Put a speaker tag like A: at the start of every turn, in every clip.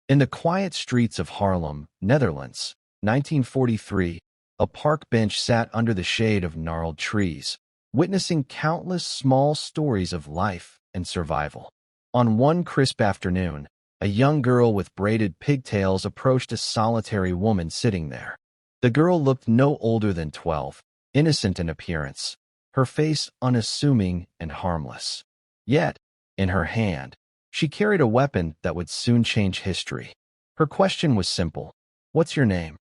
A: In the quiet streets of Haarlem, Netherlands, 1943, a park bench sat under the shade of gnarled trees, witnessing countless small stories of life and survival. On one crisp afternoon, a young girl with braided pigtails approached a solitary woman sitting there. The girl looked no older than 12, innocent in appearance, her face unassuming and harmless. Yet, in her hand, she carried a weapon that would soon change history. Her question was simple: "What's your name?"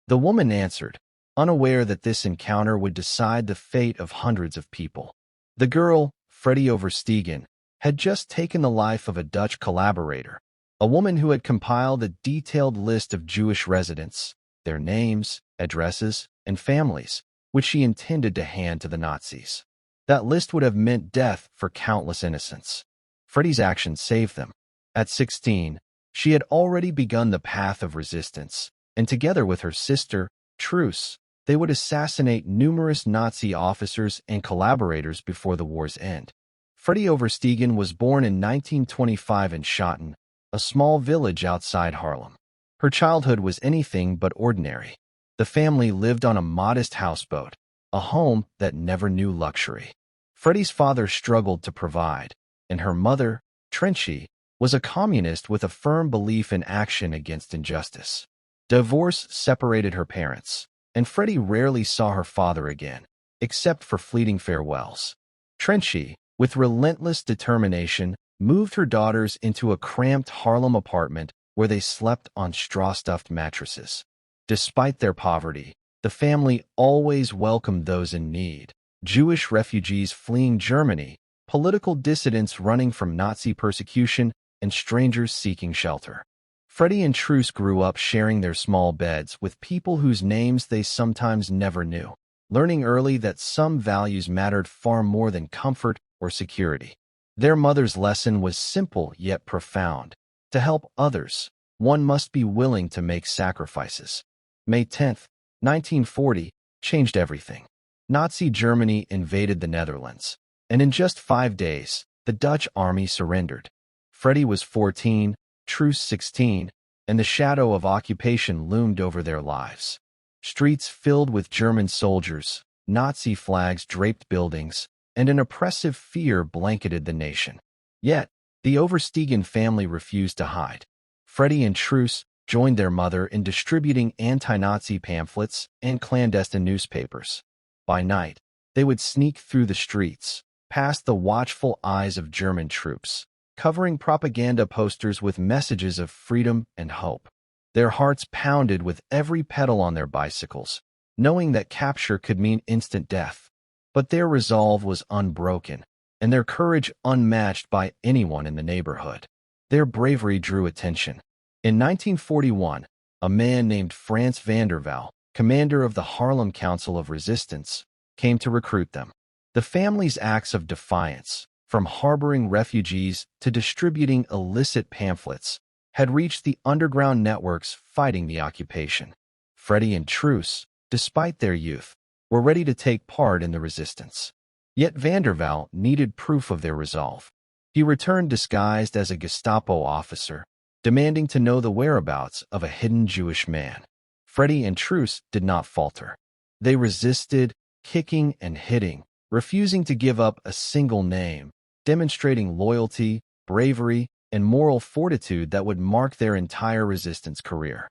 A: The woman answered, unaware that this encounter would decide the fate of hundreds of people. The girl, Freddie Overstegen, had just taken the life of a Dutch collaborator, a woman who had compiled a detailed list of Jewish residents, their names, addresses, and families, which she intended to hand to the Nazis. That list would have meant death for countless innocents. Freddie's actions saved them. At 16, she had already begun the path of resistance, and together with her sister, Truus, they would assassinate numerous Nazi officers and collaborators before the war's end. Freddie Overstegen was born in 1925 in Schotten, a small village outside Haarlem. Her childhood was anything but ordinary. The family lived on a modest houseboat, a home that never knew luxury. Freddie's father struggled to provide, and her mother, Trenchy, was a communist with a firm belief in action against injustice. Divorce separated her parents, and Freddie rarely saw her father again, except for fleeting farewells. Trenchy, with relentless determination, moved her daughters into a cramped Haarlem apartment where they slept on straw-stuffed mattresses. Despite their poverty, the family always welcomed those in need: Jewish refugees fleeing Germany, political dissidents running from Nazi persecution, and strangers seeking shelter. Freddie and Truus grew up sharing their small beds with people whose names they sometimes never knew, learning early that some values mattered far more than comfort or security. Their mother's lesson was simple yet profound: to help others, one must be willing to make sacrifices. May 10, 1940, changed everything. Nazi Germany invaded the Netherlands, and in just 5 days, the Dutch army surrendered. Freddie was 14, Truus 16, and the shadow of occupation loomed over their lives. Streets filled with German soldiers, Nazi flags draped buildings, and an oppressive fear blanketed the nation. Yet, the Overstegen family refused to hide. Freddie and Truus joined their mother in distributing anti-Nazi pamphlets and clandestine newspapers. By night, they would sneak through the streets, past the watchful eyes of German troops, covering propaganda posters with messages of freedom and hope. Their hearts pounded with every pedal on their bicycles, knowing that capture could mean instant death. But their resolve was unbroken, and their courage unmatched by anyone in the neighborhood. Their bravery drew attention. In 1941, a man named Frans van der Waal, commander of the Haarlem Council of Resistance, came to recruit them. The family's acts of defiance, from harboring refugees to distributing illicit pamphlets, had reached the underground networks fighting the occupation. Freddie and Truus, despite their youth, were ready to take part in the resistance. Yet van der Waal needed proof of their resolve. He returned disguised as a Gestapo officer, demanding to know the whereabouts of a hidden Jewish man. Freddie and Truus did not falter. They resisted, kicking and hitting, refusing to give up a single name, demonstrating loyalty, bravery, and moral fortitude that would mark their entire resistance career.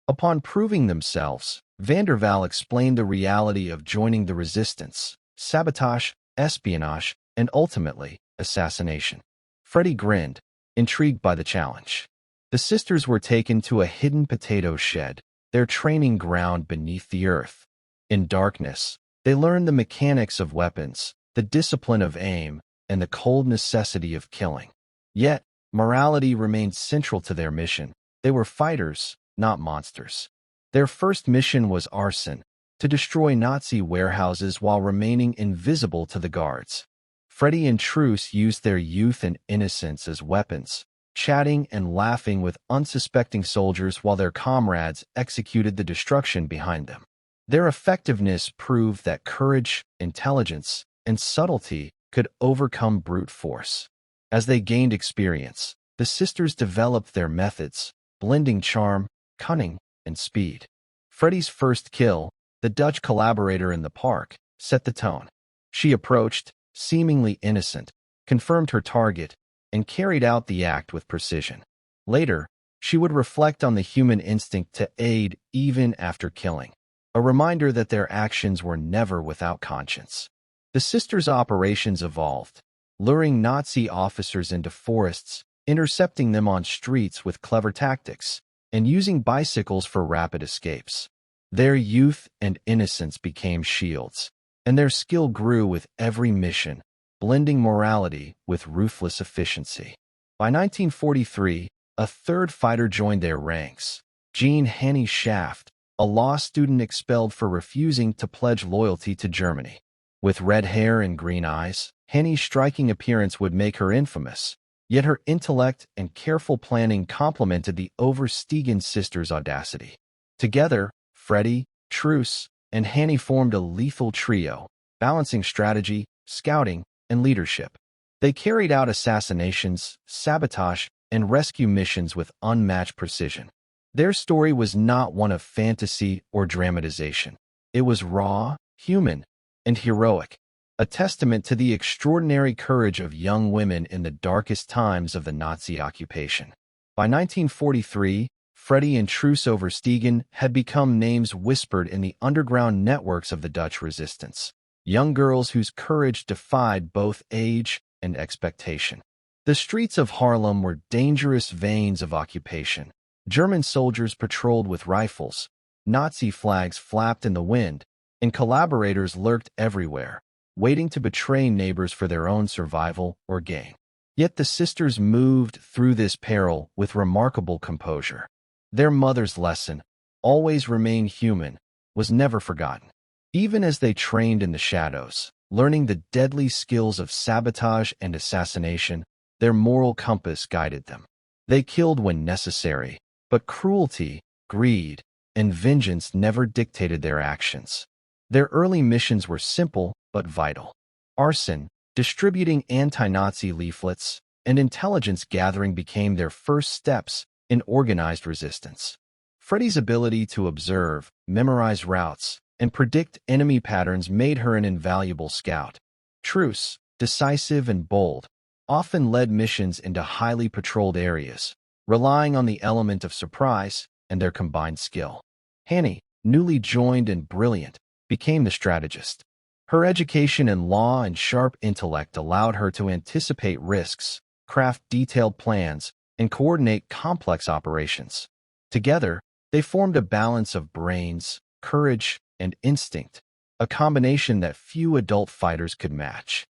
A: Upon proving themselves, van der Waal explained the reality of joining the resistance: sabotage, espionage, and ultimately, assassination. Freddie grinned, intrigued by the challenge. The sisters were taken to a hidden potato shed, their training ground beneath the earth. In darkness, they learned the mechanics of weapons, the discipline of aim, and the cold necessity of killing. Yet, morality remained central to their mission. They were fighters, not monsters. Their first mission was arson, to destroy Nazi warehouses while remaining invisible to the guards. Freddie and Truus used their youth and innocence as weapons, chatting and laughing with unsuspecting soldiers while their comrades executed the destruction behind them. Their effectiveness proved that courage, intelligence, and subtlety could overcome brute force. As they gained experience, the sisters developed their methods, blending charm, cunning, and speed. Freddy's first kill, the Dutch collaborator in the park, set the tone. She approached, seemingly innocent, confirmed her target, and carried out the act with precision. Later, she would reflect on the human instinct to aid even after killing, a reminder that their actions were never without conscience. The sisters' operations evolved, luring Nazi officers into forests, intercepting them on streets with clever tactics, and using bicycles for rapid escapes. Their youth and innocence became shields, and their skill grew with every mission, blending morality with ruthless efficiency. By 1943, a third fighter joined their ranks, Jean Henny Shaft, a law student expelled for refusing to pledge loyalty to Germany. With red hair and green eyes, Henny's striking appearance would make her infamous, yet her intellect and careful planning complemented the Oversteegen sisters' audacity. Together, Freddy, Truce, and Henny formed a lethal trio, balancing strategy, scouting, and leadership. They carried out assassinations, sabotage, and rescue missions with unmatched precision. Their story was not one of fantasy or dramatization. It was raw, human, and heroic, a testament to the extraordinary courage of young women in the darkest times of the Nazi occupation. By 1943, Freddy and Truce Oversteegen had become names whispered in the underground networks of the Dutch resistance, young girls whose courage defied both age and expectation. The streets of Haarlem were dangerous veins of occupation. German soldiers patrolled with rifles, Nazi flags flapped in the wind, and collaborators lurked everywhere, waiting to betray neighbors for their own survival or gain. Yet the sisters moved through this peril with remarkable composure. Their mother's lesson, always remain human, was never forgotten. Even as they trained in the shadows, learning the deadly skills of sabotage and assassination, their moral compass guided them. They killed when necessary, but cruelty, greed, and vengeance never dictated their actions. Their early missions were simple but vital. Arson, distributing anti-Nazi leaflets, and intelligence gathering became their first steps in organized resistance. Freddy's ability to observe, memorize routes, and predict enemy patterns made her an invaluable scout. Truce, decisive and bold, often led missions into highly patrolled areas, relying on the element of surprise and their combined skill. Henny, newly joined and brilliant, became the strategist. Her education in law and sharp intellect allowed her to anticipate risks, craft detailed plans, and coordinate complex operations. Together, they formed a balance of brains, courage, and instinct, a combination that few adult fighters could match.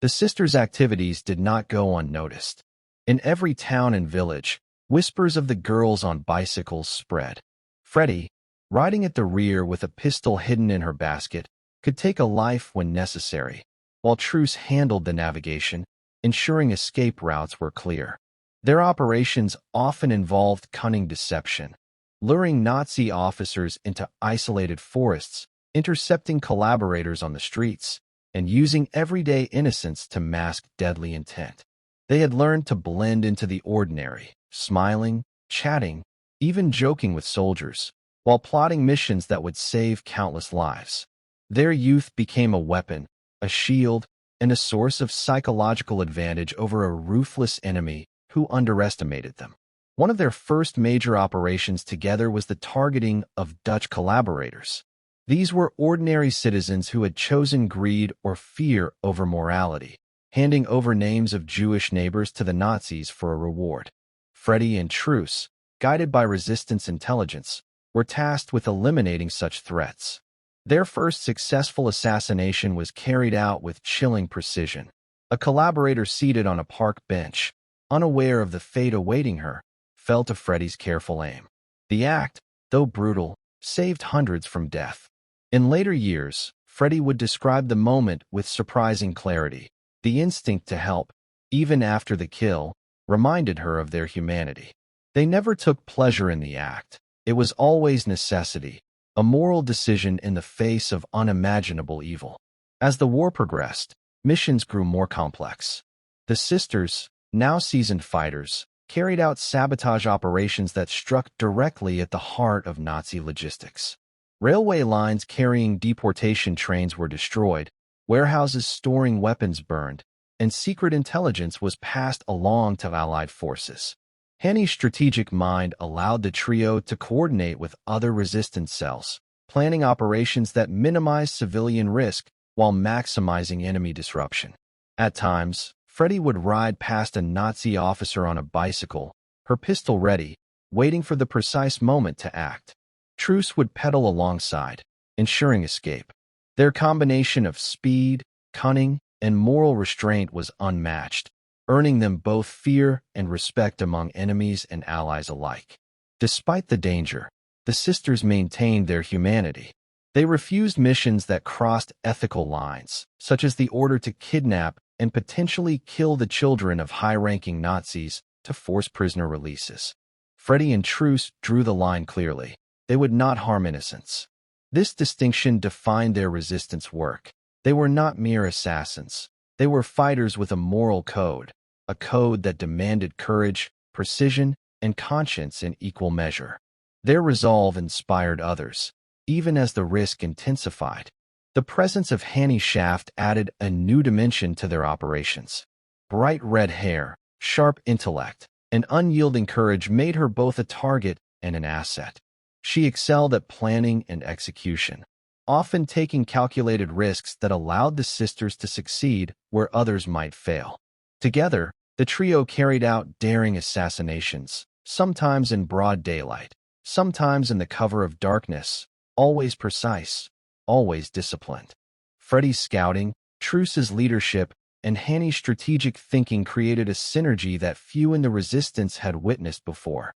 A: The sisters' activities did not go unnoticed. In every town and village, whispers of the girls on bicycles spread. Freddy, riding at the rear with a pistol hidden in her basket, could take a life when necessary, while Truce handled the navigation, ensuring escape routes were clear. Their operations often involved cunning deception, luring Nazi officers into isolated forests, intercepting collaborators on the streets, and using everyday innocence to mask deadly intent. They had learned to blend into the ordinary, smiling, chatting, even joking with soldiers, while plotting missions that would save countless lives. Their youth became a weapon, a shield, and a source of psychological advantage over a ruthless enemy who underestimated them. One of their first major operations together was the targeting of Dutch collaborators. These were ordinary citizens who had chosen greed or fear over morality, handing over names of Jewish neighbors to the Nazis for a reward. Freddy and Truce, guided by resistance intelligence, were tasked with eliminating such threats. Their first successful assassination was carried out with chilling precision. A collaborator seated on a park bench, unaware of the fate awaiting her, fell to Freddy's careful aim. The act, though brutal, saved hundreds from death. In later years, Freddy would describe the moment with surprising clarity. The instinct to help, even after the kill, reminded her of their humanity. They never took pleasure in the act. It was always necessity, a moral decision in the face of unimaginable evil. As the war progressed, missions grew more complex. The sisters, now seasoned fighters, carried out sabotage operations that struck directly at the heart of Nazi logistics. Railway lines carrying deportation trains were destroyed, warehouses storing weapons burned, and secret intelligence was passed along to Allied forces. Hanny's strategic mind allowed the trio to coordinate with other resistance cells, planning operations that minimized civilian risk while maximizing enemy disruption. At times, Freddie would ride past a Nazi officer on a bicycle, her pistol ready, waiting for the precise moment to act. Truce would pedal alongside, ensuring escape. Their combination of speed, cunning, and moral restraint was unmatched, earning them both fear and respect among enemies and allies alike. Despite the danger, the sisters maintained their humanity. They refused missions that crossed ethical lines, such as the order to kidnap and potentially kill the children of high-ranking Nazis to force prisoner releases. Freddie and Truce drew the line clearly. They would not harm innocents. This distinction defined their resistance work. They were not mere assassins. They were fighters with a moral code, a code that demanded courage, precision, and conscience in equal measure. Their resolve inspired others, even as the risk intensified. The presence of Hanny Shaft added a new dimension to their operations. Bright red hair, sharp intellect, and unyielding courage made her both a target and an asset. She excelled at planning and execution, often taking calculated risks that allowed the sisters to succeed where others might fail. Together, the trio carried out daring assassinations, sometimes in broad daylight, sometimes in the cover of darkness, always precise, always disciplined. Freddie's scouting, Truce's leadership, and Hanny's strategic thinking created a synergy that few in the resistance had witnessed before.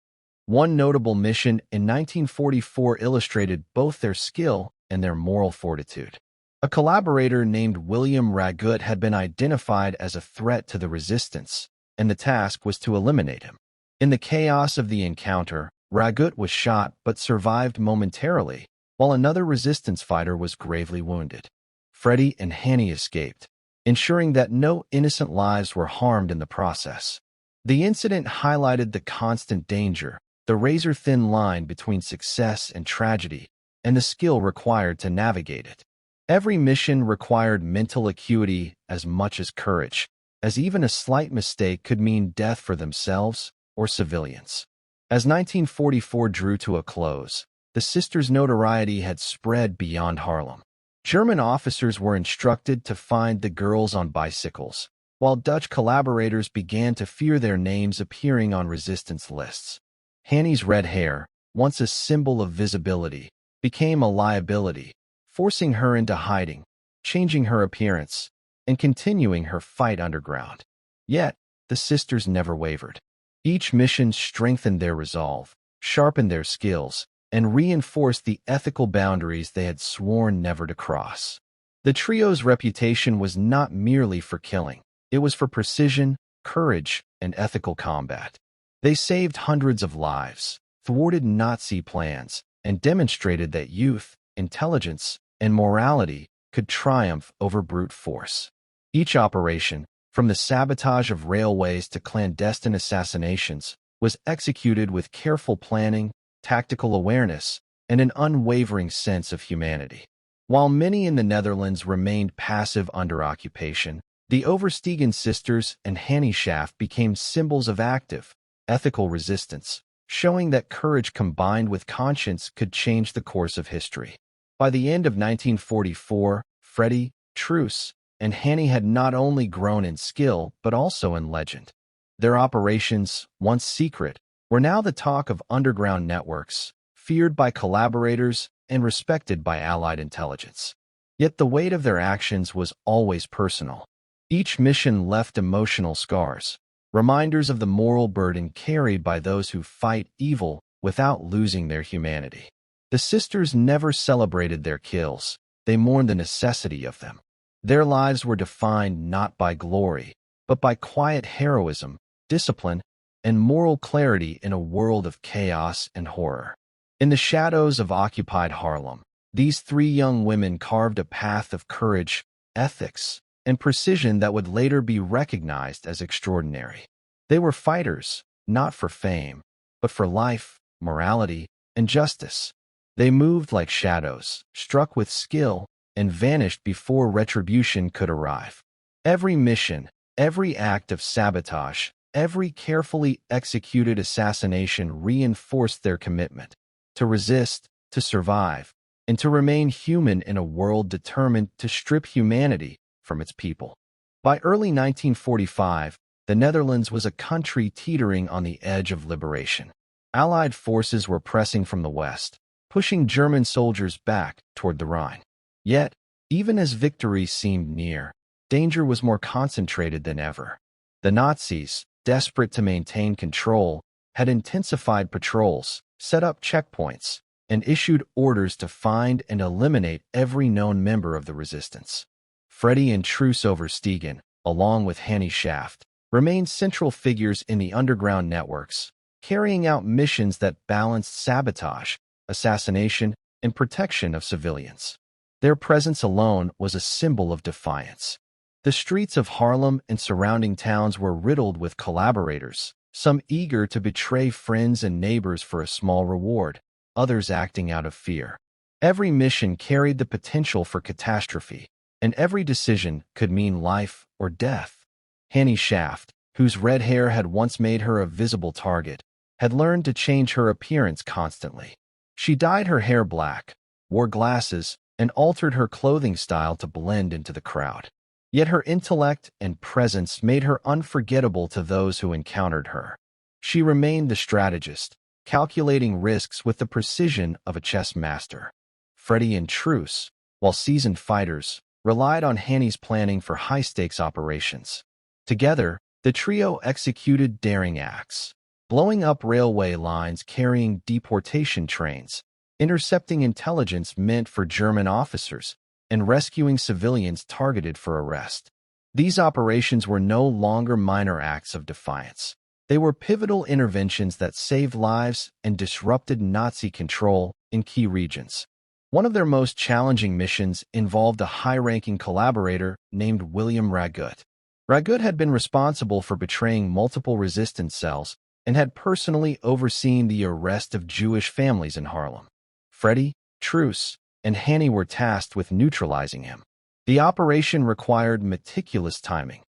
A: One notable mission in 1944 illustrated both their skill and their moral fortitude. A collaborator named William Ragut had been identified as a threat to the resistance, and the task was to eliminate him. In the chaos of the encounter, Ragut was shot but survived momentarily, while another resistance fighter was gravely wounded. Freddie and Hanny escaped, ensuring that no innocent lives were harmed in the process. The incident highlighted the constant danger, the razor-thin line between success and tragedy, and the skill required to navigate it. Every mission required mental acuity as much as courage, as even a slight mistake could mean death for themselves or civilians. As 1944 drew to a close, the sisters' notoriety had spread beyond Harlem. German officers were instructed to find the girls on bicycles, while Dutch collaborators began to fear their names appearing on resistance lists. Hanny's red hair, once a symbol of visibility, became a liability, forcing her into hiding, changing her appearance, and continuing her fight underground. Yet, the sisters never wavered. Each mission strengthened their resolve, sharpened their skills, and reinforced the ethical boundaries they had sworn never to cross. The trio's reputation was not merely for killing. It was for precision, courage, and ethical combat. They saved hundreds of lives, thwarted Nazi plans, and demonstrated that youth, intelligence, and morality could triumph over brute force. Each operation, from the sabotage of railways to clandestine assassinations, was executed with careful planning, tactical awareness, and an unwavering sense of humanity. While many in the Netherlands remained passive under occupation, the Oversteegen sisters and Hanny Shaft became symbols of active, ethical resistance, showing that courage combined with conscience could change the course of history. By the end of 1944, Freddie, Truce, and Hanny had not only grown in skill but also in legend. Their operations, once secret, were now the talk of underground networks, feared by collaborators and respected by Allied intelligence. Yet the weight of their actions was always personal. Each mission left emotional scars, reminders of the moral burden carried by those who fight evil without losing their humanity. The sisters never celebrated their kills, they mourned the necessity of them. Their lives were defined not by glory, but by quiet heroism, discipline, and moral clarity in a world of chaos and horror. In the shadows of occupied Harlem, these three young women carved a path of courage, ethics, and precision that would later be recognized as extraordinary. They were fighters, not for fame, but for life, morality, and justice. They moved like shadows, struck with skill, and vanished before retribution could arrive. Every mission, every act of sabotage, every carefully executed assassination reinforced their commitment to resist, to survive, and to remain human in a world determined to strip humanity from its people. By early 1945, the Netherlands was a country teetering on the edge of liberation. Allied forces were pressing from the west, pushing German soldiers back toward the Rhine. Yet, even as victory seemed near, danger was more concentrated than ever. The Nazis, desperate to maintain control, had intensified patrols, set up checkpoints, and issued orders to find and eliminate every known member of the resistance. Freddy and Truus Overstegen, along with Hannie Schaft, remained central figures in the underground networks, carrying out missions that balanced sabotage, assassination, and protection of civilians. Their presence alone was a symbol of defiance. The streets of Haarlem and surrounding towns were riddled with collaborators, some eager to betray friends and neighbors for a small reward, others acting out of fear. Every mission carried the potential for catastrophe, and every decision could mean life or death. Hannie Schaft, whose red hair had once made her a visible target, had learned to change her appearance constantly. She dyed her hair black, wore glasses, and altered her clothing style to blend into the crowd. Yet her intellect and presence made her unforgettable to those who encountered her. She remained the strategist, calculating risks with the precision of a chess master. Freddy and Truus, while seasoned fighters, relied on Hannie's planning for high-stakes operations. Together, the trio executed daring acts, blowing up railway lines carrying deportation trains, intercepting intelligence meant for German officers, and rescuing civilians targeted for arrest. These operations were no longer minor acts of defiance. They were pivotal interventions that saved lives and disrupted Nazi control in key regions. One of their most challenging missions involved a high-ranking collaborator named William Ragut. Ragut had been responsible for betraying multiple resistance cells and had personally overseen the arrest of Jewish families in Haarlem. Freddy, Truus, and Hannie were tasked with neutralizing him. The operation required meticulous timing.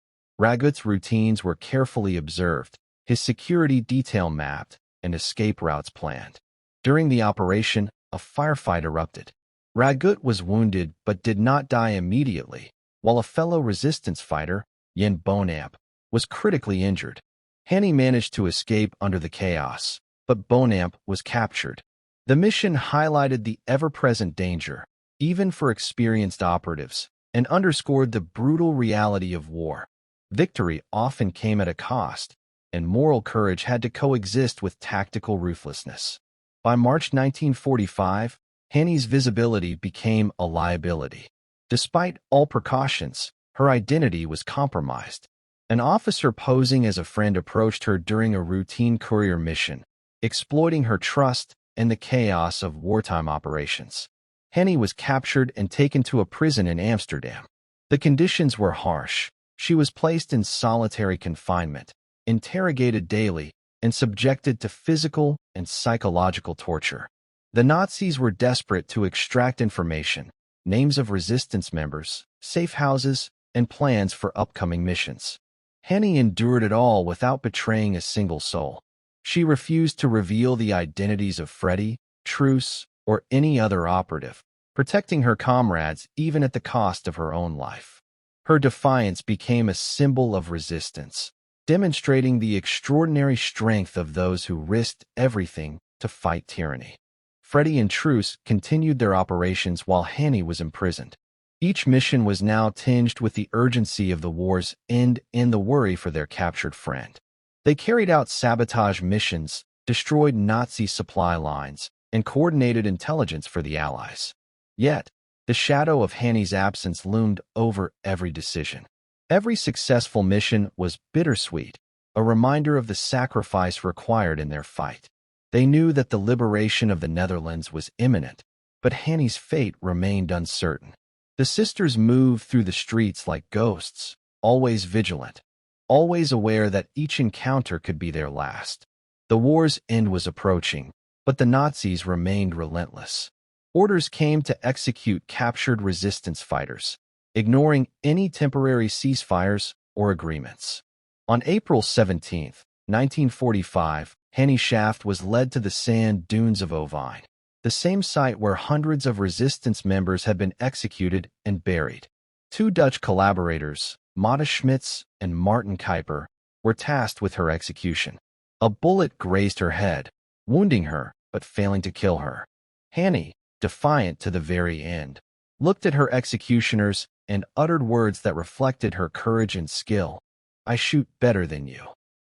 A: Ragut's routines were carefully observed, his security detail mapped, and escape routes planned. During the operation, a firefight erupted. Ragut was wounded but did not die immediately, while a fellow resistance fighter, Jan Bonamp, was critically injured. Hannie managed to escape under the chaos, but Bonamp was captured. The mission highlighted the ever-present danger, even for experienced operatives, and underscored the brutal reality of war. Victory often came at a cost, and moral courage had to coexist with tactical ruthlessness. By March 1945, Hannie's visibility became a liability. Despite all precautions, her identity was compromised. An officer posing as a friend approached her during a routine courier mission, exploiting her trust and the chaos of wartime operations. Hannie was captured and taken to a prison in Amsterdam. The conditions were harsh. She was placed in solitary confinement, interrogated daily, and subjected to physical and psychological torture. The Nazis were desperate to extract information, names of resistance members, safe houses, and plans for upcoming missions. Hannie endured it all without betraying a single soul. She refused to reveal the identities of Freddy, Truus, or any other operative, protecting her comrades even at the cost of her own life. Her defiance became a symbol of resistance, demonstrating the extraordinary strength of those who risked everything to fight tyranny. Freddy and Truus continued their operations while Hannie was imprisoned. Each mission was now tinged with the urgency of the war's end and the worry for their captured friend. They carried out sabotage missions, destroyed Nazi supply lines, and coordinated intelligence for the Allies. Yet, the shadow of Hannie's absence loomed over every decision. Every successful mission was bittersweet, a reminder of the sacrifice required in their fight. They knew that the liberation of the Netherlands was imminent, but Hannie's fate remained uncertain. The sisters moved through the streets like ghosts, always vigilant. always aware that each encounter could be their last. The war's end was approaching, but the Nazis remained relentless. Orders came to execute captured resistance fighters, ignoring any temporary ceasefires or agreements. On April 17, 1945, Henny Shaft was led to the sand dunes of Ovine, the same site where hundreds of resistance members had been executed and buried. Two Dutch collaborators, Mata Schmitz and Martin Kuiper, were tasked with her execution. A bullet grazed her head, wounding her but failing to kill her. Henny, defiant to the very end, looked at her executioners and uttered words that reflected her courage and skill. "I shoot better than you."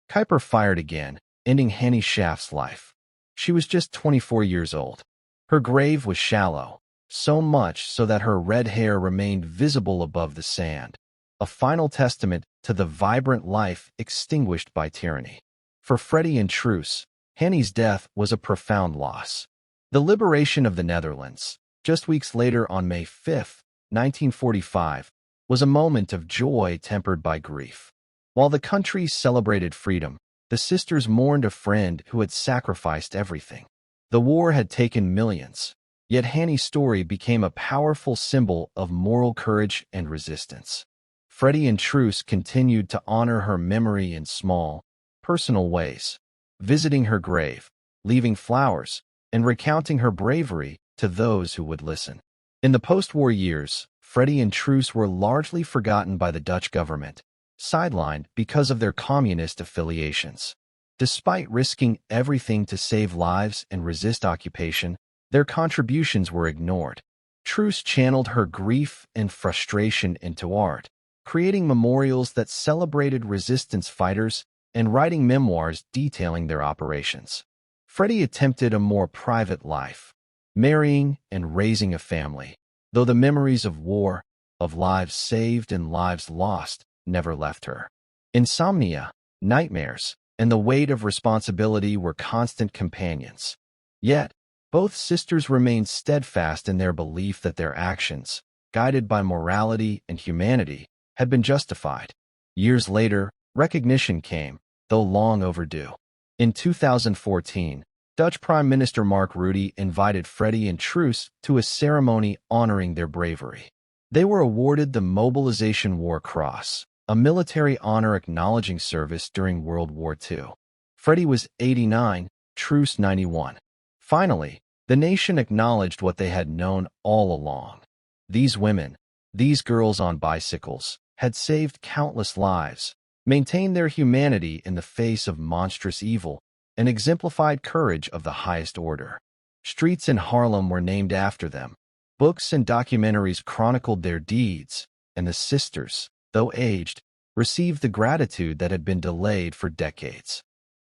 A: Kuiper fired again, ending Henny Shaft's life. She was just 24 years old. Her grave was shallow, so much so that her red hair remained visible above the sand, a final testament to the vibrant life extinguished by tyranny. For Freddie and Truus, Henny's death was a profound loss. The liberation of the Netherlands, just weeks later on May 5, 1945, was a moment of joy tempered by grief. While the country celebrated freedom, the sisters mourned a friend who had sacrificed everything. The war had taken millions, yet Henny's story became a powerful symbol of moral courage and resistance. Freddie and Truus continued to honor her memory in small, personal ways, visiting her grave, leaving flowers, and recounting her bravery to those who would listen. In the post-war years, Freddie and Truus were largely forgotten by the Dutch government, sidelined because of their communist affiliations. Despite risking everything to save lives and resist occupation, their contributions were ignored. Truus channeled her grief and frustration into art, creating memorials that celebrated resistance fighters and writing memoirs detailing their operations. Freddie attempted a more private life, marrying and raising a family, though the memories of war, of lives saved and lives lost, never left her. Insomnia, nightmares, and the weight of responsibility were constant companions. Yet, both sisters remained steadfast in their belief that their actions, guided by morality and humanity, had been justified. Years later, recognition came, though long overdue. In 2014, Dutch Prime Minister Mark Rutte invited Freddie and Truus to a ceremony honoring their bravery. They were awarded the Mobilization War Cross, a military honor acknowledging service during World War II. Freddie was 89, Truus 91. Finally, the nation acknowledged what they had known all along. These women, these girls on bicycles, had saved countless lives, maintained their humanity in the face of monstrous evil, and exemplified courage of the highest order. Streets in Harlem were named after them. Books and documentaries chronicled their deeds, and the sisters, though aged, received the gratitude that had been delayed for decades.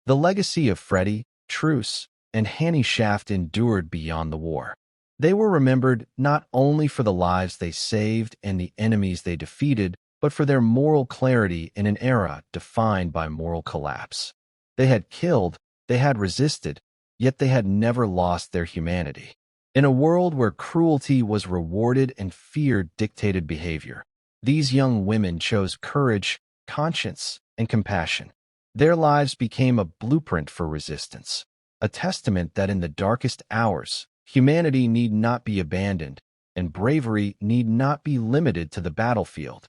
A: The legacy of Freddie, Truus, and Henny Shaft endured beyond the war. They were remembered not only for the lives they saved and the enemies they defeated, but for their moral clarity in an era defined by moral collapse. They had killed, they had resisted, yet they had never lost their humanity. In a world where cruelty was rewarded and fear dictated behavior, these young women chose courage, conscience, and compassion. Their lives became a blueprint for resistance, a testament that in the darkest hours, humanity need not be abandoned, and bravery need not be limited to the battlefield.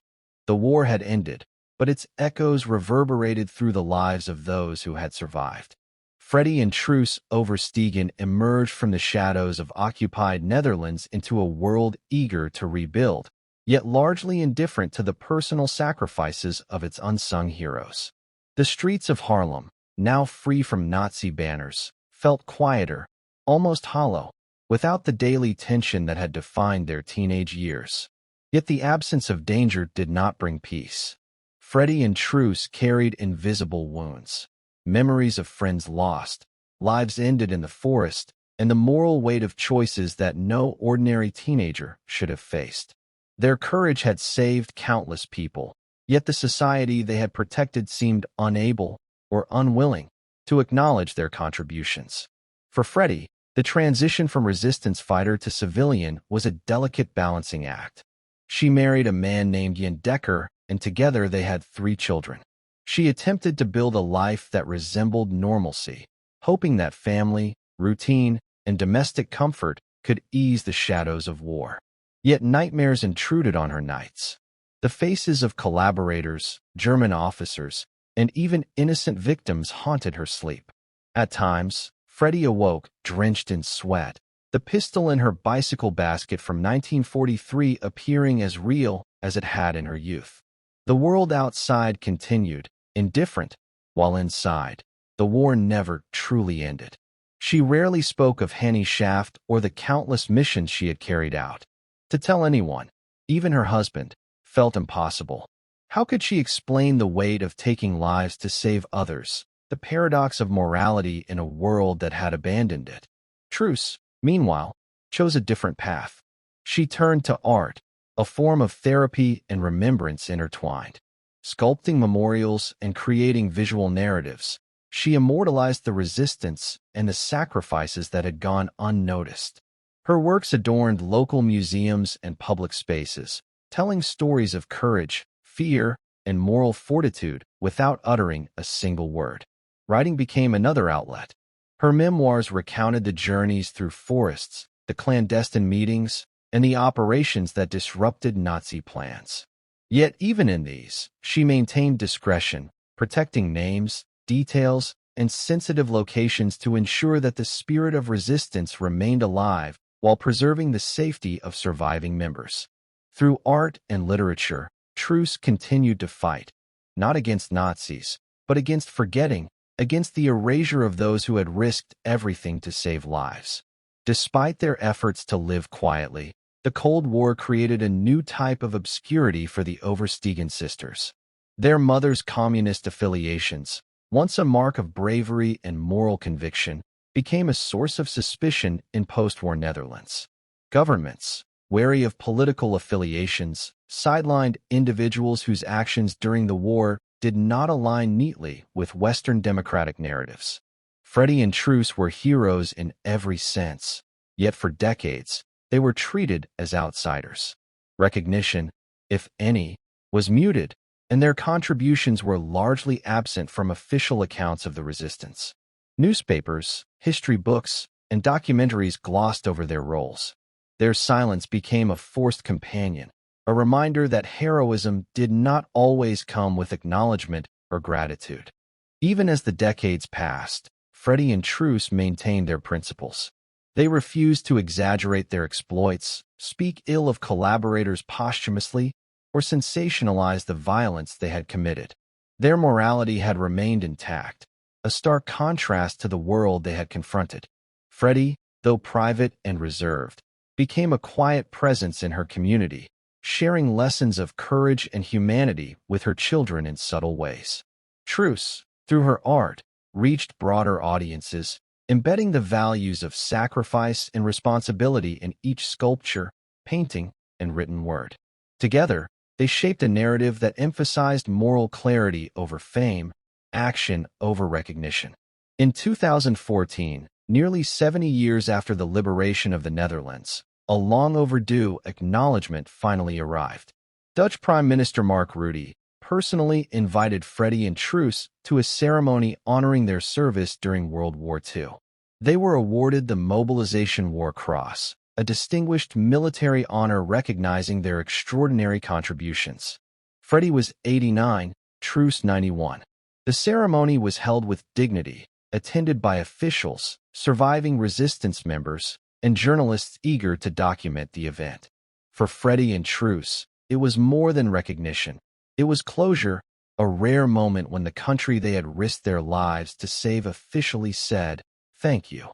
A: The war had ended, but its echoes reverberated through the lives of those who had survived. Freddie and Truus Overstegen emerged from the shadows of occupied Netherlands into a world eager to rebuild, yet largely indifferent to the personal sacrifices of its unsung heroes. The streets of Harlem, now free from Nazi banners, felt quieter, almost hollow, without the daily tension that had defined their teenage years. Yet the absence of danger did not bring peace. Freddie and Truus carried invisible wounds, memories of friends lost, lives ended in the forest, and the moral weight of choices that no ordinary teenager should have faced. Their courage had saved countless people, yet the society they had protected seemed unable or unwilling to acknowledge their contributions. For Freddie, the transition from resistance fighter to civilian was a delicate balancing act. She married a man named Jan Decker, and together they had 3 children. She attempted to build a life that resembled normalcy, hoping that family, routine, and domestic comfort could ease the shadows of war. Yet nightmares intruded on her nights. The faces of collaborators, German officers, and even innocent victims haunted her sleep. At times, Freddie awoke, drenched in sweat, the pistol in her bicycle basket from 1943 appearing as real as it had in her youth. The world outside continued, indifferent, while inside, the war never truly ended. She rarely spoke of Henny Shaft or the countless missions she had carried out. To tell anyone, even her husband, felt impossible. How could she explain the weight of taking lives to save others, the paradox of morality in a world that had abandoned it? Truce, meanwhile, chose a different path. She turned to art, a form of therapy and remembrance intertwined. Sculpting memorials and creating visual narratives, she immortalized the resistance and the sacrifices that had gone unnoticed. Her works adorned local museums and public spaces, telling stories of courage, fear, and moral fortitude without uttering a single word. Writing became another outlet. Her memoirs recounted the journeys through forests, the clandestine meetings, and the operations that disrupted Nazi plans. Yet even in these, she maintained discretion, protecting names, details, and sensitive locations to ensure that the spirit of resistance remained alive while preserving the safety of surviving members. Through art and literature, Truce continued to fight, not against Nazis, but against forgetting, against the erasure of those who had risked everything to save lives. Despite their efforts to live quietly, the Cold War created a new type of obscurity for the Oversteegen sisters. Their mother's communist affiliations, once a mark of bravery and moral conviction, became a source of suspicion in post-war Netherlands. Governments, wary of political affiliations, sidelined individuals whose actions during the war did not align neatly with Western democratic narratives. Freddie and Truce were heroes in every sense, yet for decades, they were treated as outsiders. Recognition, if any, was muted, and their contributions were largely absent from official accounts of the resistance. Newspapers, history books, and documentaries glossed over their roles. Their silence became a forced companion, a reminder that heroism did not always come with acknowledgement or gratitude. Even as the decades passed, Freddie and Truce maintained their principles. They refused to exaggerate their exploits, speak ill of collaborators posthumously, or sensationalize the violence they had committed. Their morality had remained intact, a stark contrast to the world they had confronted. Freddie, though private and reserved, became a quiet presence in her community, sharing lessons of courage and humanity with her children in subtle ways. Truce, through her art, reached broader audiences, embedding the values of sacrifice and responsibility in each sculpture, painting, and written word. Together, they shaped a narrative that emphasized moral clarity over fame, action over recognition. In 2014, nearly 70 years after the liberation of the Netherlands, a long overdue acknowledgement finally arrived. Dutch Prime Minister Mark Rutte personally invited Freddie and Truce to a ceremony honoring their service during World War II. They were awarded the Mobilization War Cross, a distinguished military honor recognizing their extraordinary contributions. Freddie was 89, Truce 91. The ceremony was held with dignity, attended by officials, surviving resistance members, and journalists eager to document the event. For Freddie and Truce, it was more than recognition. It was closure, a rare moment when the country they had risked their lives to save officially said, "Thank you."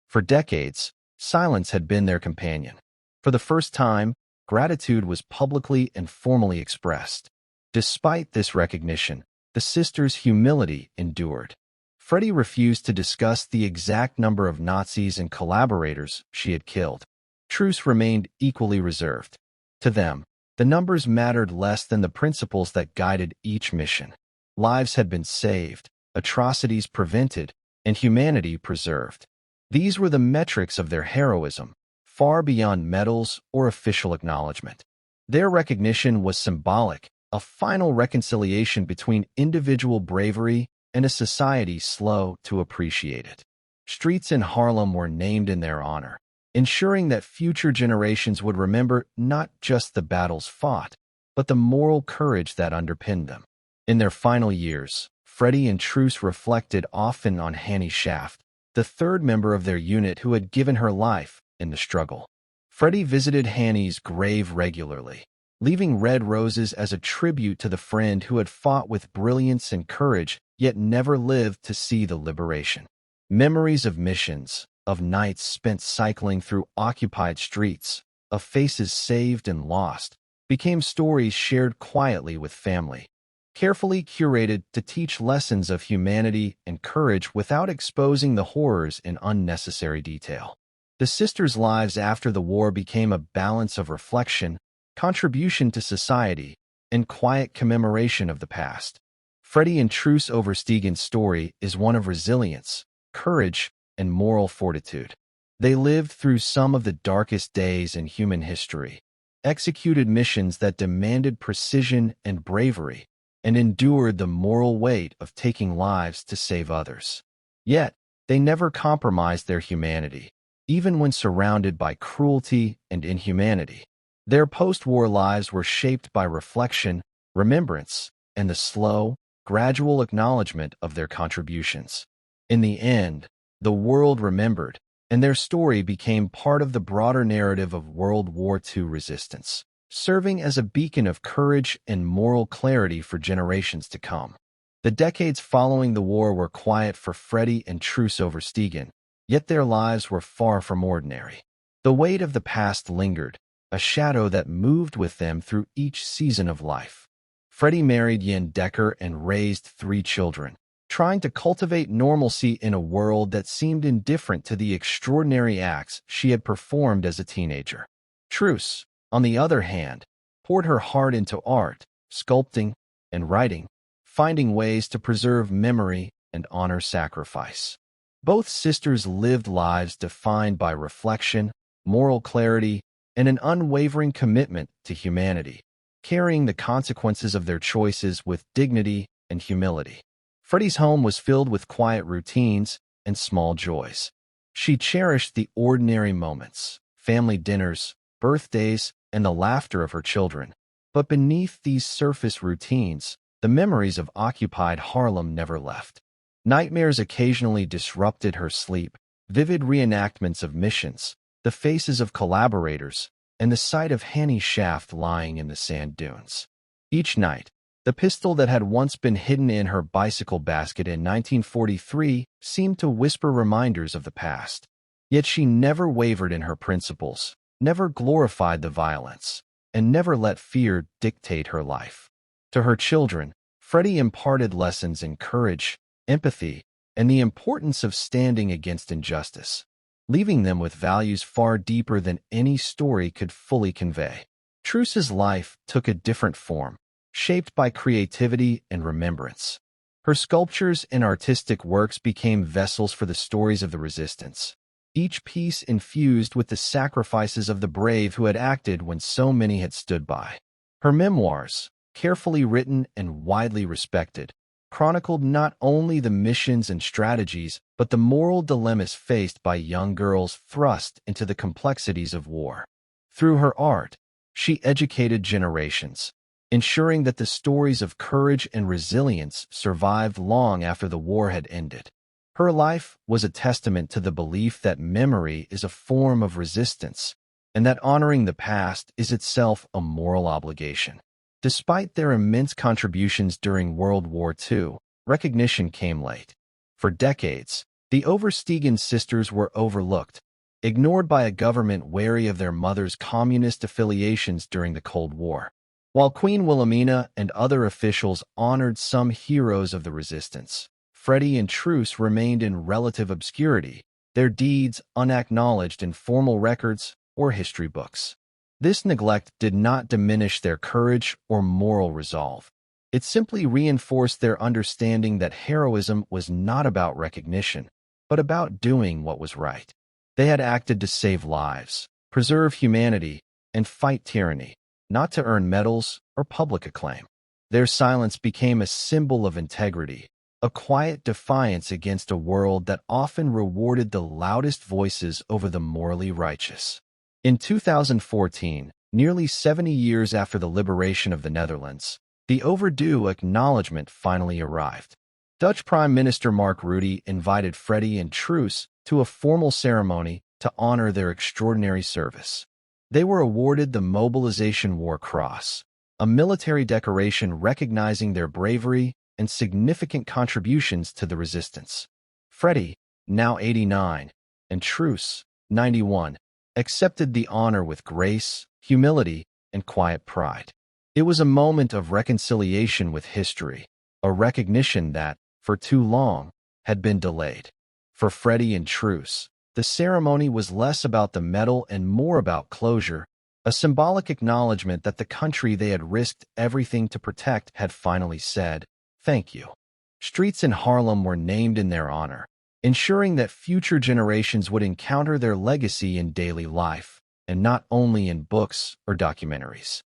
A: For decades, silence had been their companion. For the first time, gratitude was publicly and formally expressed. Despite this recognition, the sisters' humility endured. Freddie refused to discuss the exact number of Nazis and collaborators she had killed. Truce remained equally reserved. To them, the numbers mattered less than the principles that guided each mission. Lives had been saved, atrocities prevented, and humanity preserved. These were the metrics of their heroism, far beyond medals or official acknowledgement. Their recognition was symbolic, a final reconciliation between individual bravery and a society slow to appreciate it. Streets in Harlem were named in their honor, ensuring that future generations would remember not just the battles fought, but the moral courage that underpinned them. In their final years, Freddie and Truce reflected often on Hanny Shaft, the third member of their unit who had given her life in the struggle. Freddie visited Hanny's grave regularly, leaving red roses as a tribute to the friend who had fought with brilliance and courage, yet never lived to see the liberation. Memories of missions, of nights spent cycling through occupied streets, of faces saved and lost, became stories shared quietly with family, carefully curated to teach lessons of humanity and courage without exposing the horrors in unnecessary detail. The sisters' lives after the war became a balance of reflection, contribution to society, and quiet commemoration of the past. Freddie and Truce Oversteegen's story is one of resilience, courage, and moral fortitude. They lived through some of the darkest days in human history, executed missions that demanded precision and bravery, and endured the moral weight of taking lives to save others. Yet, they never compromised their humanity, even when surrounded by cruelty and inhumanity. Their post-war lives were shaped by reflection, remembrance, and the slow, gradual acknowledgement of their contributions. In the end, the world remembered, and their story became part of the broader narrative of World War II resistance, serving as a beacon of courage and moral clarity for generations to come. The decades following the war were quiet for Freddie and Truce Oversteegen, yet their lives were far from ordinary. The weight of the past lingered, a shadow that moved with them through each season of life. Freddie married Yen Decker and raised 3 children, trying to cultivate normalcy in a world that seemed indifferent to the extraordinary acts she had performed as a teenager. Truce, on the other hand, poured her heart into art, sculpting, and writing, finding ways to preserve memory and honor sacrifice. Both sisters lived lives defined by reflection, moral clarity, and an unwavering commitment to humanity, carrying the consequences of their choices with dignity and humility. Freddie's home was filled with quiet routines and small joys. She cherished the ordinary moments, family dinners, birthdays, and the laughter of her children. But beneath these surface routines, the memories of occupied Harlem never left. Nightmares occasionally disrupted her sleep, vivid reenactments of missions, the faces of collaborators, and the sight of Hanny Shaft lying in the sand dunes. Each night, the pistol that had once been hidden in her bicycle basket in 1943 seemed to whisper reminders of the past. Yet she never wavered in her principles, never glorified the violence, and never let fear dictate her life. To her children, Freddie imparted lessons in courage, empathy, and the importance of standing against injustice, leaving them with values far deeper than any story could fully convey. Truce's life took a different form, shaped by creativity and remembrance. Her sculptures and artistic works became vessels for the stories of the resistance, each piece infused with the sacrifices of the brave who had acted when so many had stood by. Her memoirs, carefully written and widely respected, chronicled not only the missions and strategies, but the moral dilemmas faced by young girls thrust into the complexities of war. Through her art, she educated generations, ensuring that the stories of courage and resilience survived long after the war had ended. Her life was a testament to the belief that memory is a form of resistance, and that honoring the past is itself a moral obligation. Despite their immense contributions during World War II, recognition came late. For decades, the Oversteegen sisters were overlooked, ignored by a government wary of their mother's communist affiliations during the Cold War. While Queen Wilhelmina and other officials honored some heroes of the resistance, Freddie and Truce remained in relative obscurity, their deeds unacknowledged in formal records or history books. This neglect did not diminish their courage or moral resolve. It simply reinforced their understanding that heroism was not about recognition, but about doing what was right. They had acted to save lives, preserve humanity, and fight tyranny, not to earn medals or public acclaim. Their silence became a symbol of integrity, a quiet defiance against a world that often rewarded the loudest voices over the morally righteous. In 2014, nearly 70 years after the liberation of the Netherlands, the overdue acknowledgement finally arrived. Dutch Prime Minister Mark Rutte invited Freddie and Truus to a formal ceremony to honor their extraordinary service. They were awarded the Mobilization War Cross, a military decoration recognizing their bravery and significant contributions to the resistance. Freddie, now 89, and Truus, 91, accepted the honor with grace, humility, and quiet pride. It was a moment of reconciliation with history, a recognition that, for too long, had been delayed. For Freddie and Truus, the ceremony was less about the medal and more about closure, a symbolic acknowledgement that the country they had risked everything to protect had finally said, "Thank you." Streets in Harlem were named in their honor, ensuring that future generations would encounter their legacy in daily life, and not only in books or documentaries.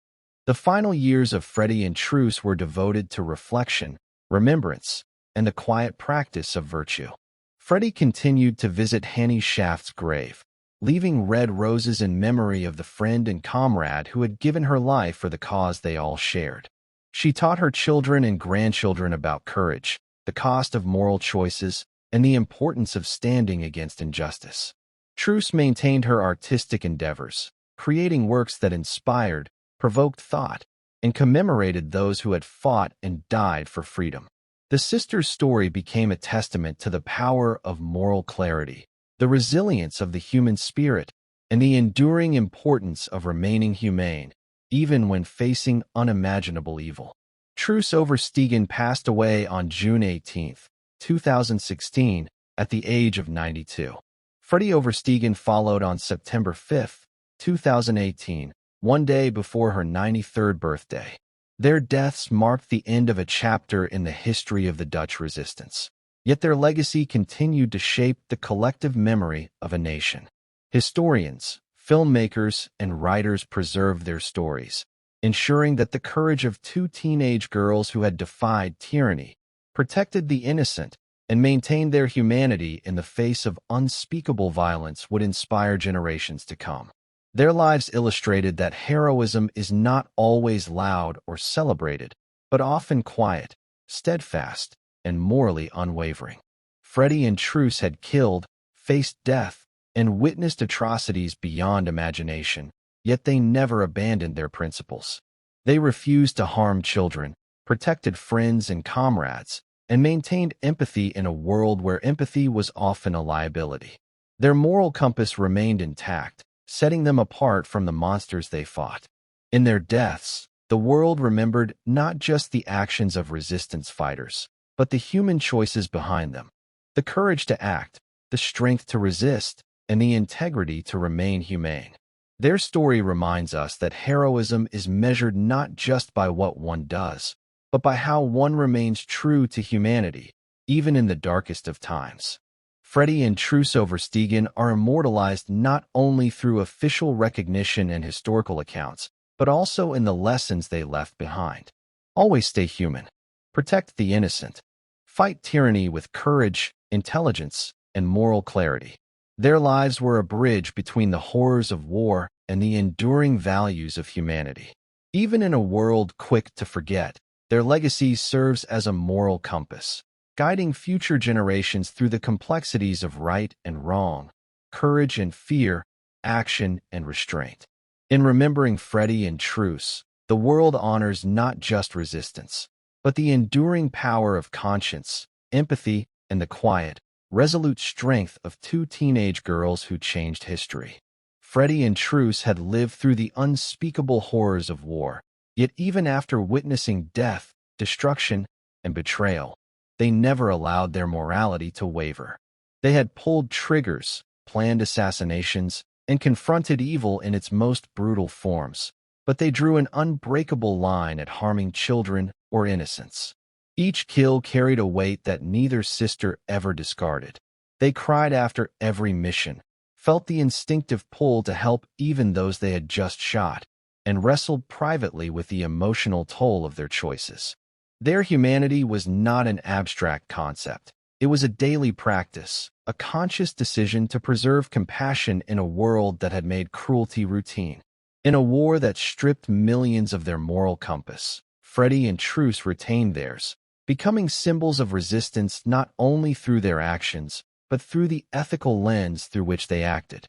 A: The final years of Freddie and Truus were devoted to reflection, remembrance, and the quiet practice of virtue. Freddie continued to visit Hannie Schaft's grave, leaving red roses in memory of the friend and comrade who had given her life for the cause they all shared. She taught her children and grandchildren about courage, the cost of moral choices, and the importance of standing against injustice. Truus maintained her artistic endeavors, creating works that inspired, provoked thought, and commemorated those who had fought and died for freedom. The sisters' story became a testament to the power of moral clarity, the resilience of the human spirit, and the enduring importance of remaining humane, even when facing unimaginable evil. Truus Overstegen passed away on June 18, 2016, at the age of 92. Freddie Overstegen followed on September 5, 2018, one day before her 93rd birthday. Their deaths marked the end of a chapter in the history of the Dutch resistance. Yet their legacy continued to shape the collective memory of a nation. Historians, filmmakers, and writers preserved their stories, ensuring that the courage of two teenage girls who had defied tyranny, protected the innocent, and maintained their humanity in the face of unspeakable violence would inspire generations to come. Their lives illustrated that heroism is not always loud or celebrated, but often quiet, steadfast, and morally unwavering. Freddie and Truus had killed, faced death, and witnessed atrocities beyond imagination, yet they never abandoned their principles. They refused to harm children, protected friends and comrades, and maintained empathy in a world where empathy was often a liability. Their moral compass remained intact, setting them apart from the monsters they fought. In their deaths, the world remembered not just the actions of resistance fighters, but the human choices behind them. The courage to act, the strength to resist, and the integrity to remain humane. Their story reminds us that heroism is measured not just by what one does, but by how one remains true to humanity, even in the darkest of times. Freddie and Truus Overstegen are immortalized not only through official recognition and historical accounts, but also in the lessons they left behind. Always stay human. Protect the innocent. Fight tyranny with courage, intelligence, and moral clarity. Their lives were a bridge between the horrors of war and the enduring values of humanity. Even in a world quick to forget, their legacy serves as a moral compass, guiding future generations through the complexities of right and wrong, courage and fear, action and restraint. In remembering Freddie and Truus, the world honors not just resistance, but the enduring power of conscience, empathy, and the quiet, resolute strength of two teenage girls who changed history. Freddie and Truus had lived through the unspeakable horrors of war, yet even after witnessing death, destruction, and betrayal, they never allowed their morality to waver. They had pulled triggers, planned assassinations, and confronted evil in its most brutal forms, but they drew an unbreakable line at harming children or innocents. Each kill carried a weight that neither sister ever discarded. They cried after every mission, felt the instinctive pull to help even those they had just shot, and wrestled privately with the emotional toll of their choices. Their humanity was not an abstract concept. It was a daily practice, a conscious decision to preserve compassion in a world that had made cruelty routine. In a war that stripped millions of their moral compass, Freddie and Truce retained theirs, becoming symbols of resistance not only through their actions, but through the ethical lens through which they acted.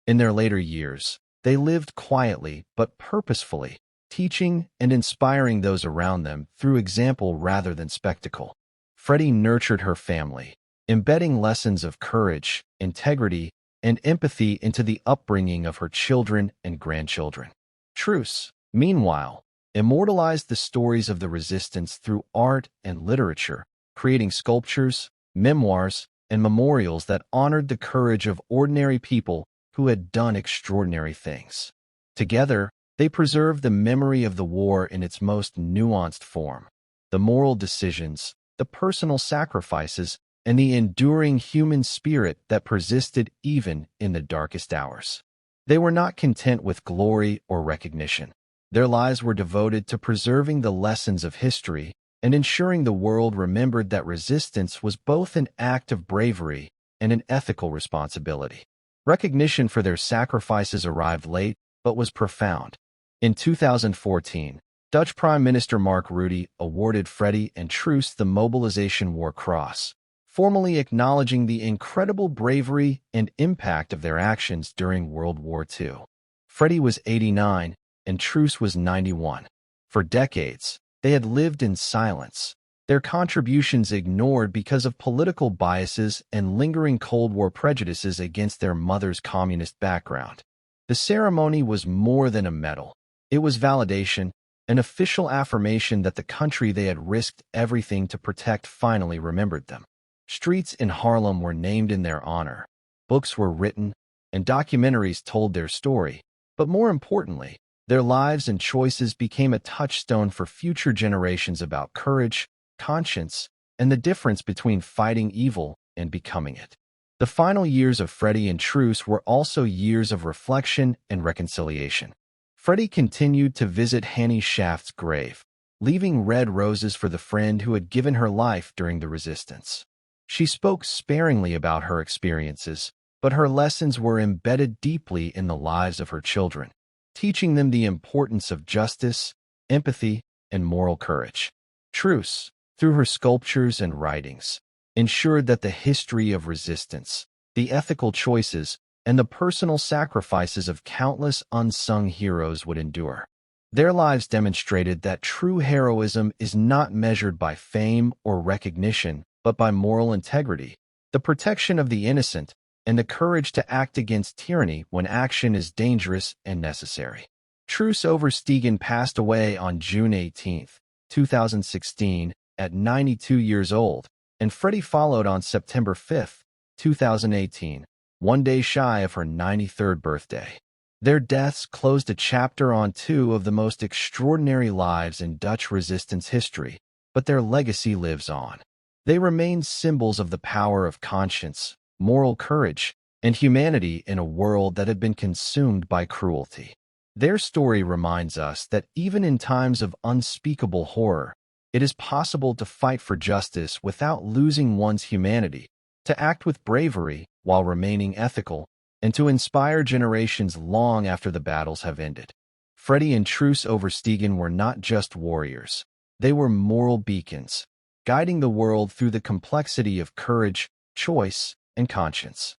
A: In their later years, they lived quietly but purposefully, teaching and inspiring those around them through example rather than spectacle. Freddie nurtured her family, embedding lessons of courage, integrity, and empathy into the upbringing of her children and grandchildren. Truce, meanwhile, immortalized the stories of the resistance through art and literature, creating sculptures, memoirs, and memorials that honored the courage of ordinary people who had done extraordinary things. Together, they preserved the memory of the war in its most nuanced form. The moral decisions, the personal sacrifices, and the enduring human spirit that persisted even in the darkest hours. They were not content with glory or recognition. Their lives were devoted to preserving the lessons of history and ensuring the world remembered that resistance was both an act of bravery and an ethical responsibility. Recognition for their sacrifices arrived late, but was profound. In 2014, Dutch Prime Minister Mark Rutte awarded Freddie and Truce the Mobilization War Cross, formally acknowledging the incredible bravery and impact of their actions during World War II. Freddie was 89 and Truce was 91. For decades, they had lived in silence, their contributions ignored because of political biases and lingering Cold War prejudices against their mother's communist background. The ceremony was more than a medal. It was validation, an official affirmation that the country they had risked everything to protect finally remembered them. Streets in Harlem were named in their honor, books were written, and documentaries told their story, but more importantly, their lives and choices became a touchstone for future generations about courage, conscience, and the difference between fighting evil and becoming it. The final years of Freddie and Truce were also years of reflection and reconciliation. Freddie continued to visit Hannie Schaft's grave, leaving red roses for the friend who had given her life during the resistance. She spoke sparingly about her experiences, but her lessons were embedded deeply in the lives of her children, teaching them the importance of justice, empathy, and moral courage. Truce, through her sculptures and writings, ensured that the history of resistance, the ethical choices, and the personal sacrifices of countless unsung heroes would endure. Their lives demonstrated that true heroism is not measured by fame or recognition, but by moral integrity, the protection of the innocent, and the courage to act against tyranny when action is dangerous and necessary. Truce Overstegen passed away on June 18, 2016, at 92 years old, and Freddie followed on September 5, 2018, one day shy of her 93rd birthday. Their deaths closed a chapter on two of the most extraordinary lives in Dutch resistance history, but their legacy lives on. They remain symbols of the power of conscience, moral courage, and humanity in a world that had been consumed by cruelty. Their story reminds us that even in times of unspeakable horror, it is possible to fight for justice without losing one's humanity, to act with bravery while remaining ethical, and to inspire generations long after the battles have ended. Freddie and Truce Overstegen were not just warriors. They were moral beacons, guiding the world through the complexity of courage, choice, and conscience.